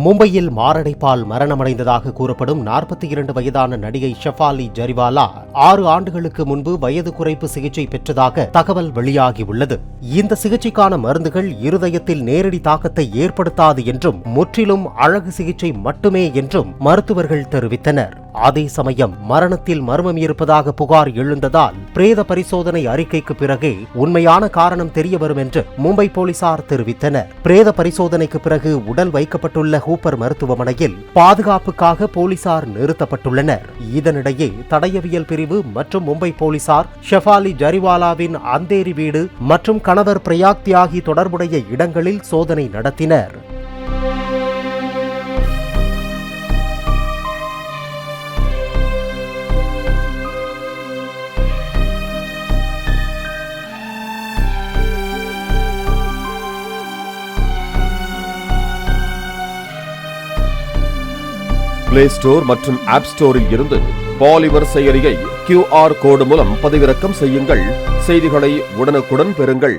மும்பையில் மாரடைப்பால் மரணமடைந்ததாக கூறப்படும் 42 வயதான நடிகை ஷெஃபாலி ஜரிவாலா 6 ஆண்டுகளுக்கு முன்பு வயது குறைப்பு சிகிச்சை பெற்றதாக தகவல் வெளியாகியுள்ளது. இந்த சிகிச்சைக்கான மருந்துகள் இருதயத்தில் நேரடி தாக்கத்தை ஏற்படுத்தாது என்றும் முற்றிலும் அழகு சிகிச்சை மட்டுமே என்றும் மருத்துவர்கள் தெரிவித்தனர். அதே சமயம் மரணத்தில் மர்மம் இருப்பதாக புகார் எழுந்ததால் பிரேத பரிசோதனை அறிக்கைக்கு பிறகே உண்மையான காரணம் தெரியவரும் என்று மும்பை போலீசார் தெரிவித்தனர். பிரேத பரிசோதனைக்கு பிறகு உடல் வைக்கப்பட்டுள்ள ஹூப்பர் மருத்துவமனையில் பாதுகாப்புக்காக போலீசார் நிறுத்தப்பட்டுள்ளனர். இதனிடையே தடயவியல் பிரிவு மற்றும் மும்பை போலீசார் ஷெஃபாலி ஜரிவாலாவின் அந்தேரி வீடு மற்றும் கணவர் பிரயாக் தியாகி தொடர்புடைய இடங்களில் சோதனை நடத்தினர். பிளே ஸ்டோர் மற்றும் ஆப் ஸ்டோரில் இருந்து பாலிமர் செயலியை QR கோடு மூலம் பதிவிறக்கம் செய்யுங்கள். செய்திகளை உடனுக்குடன் பெறுங்கள்.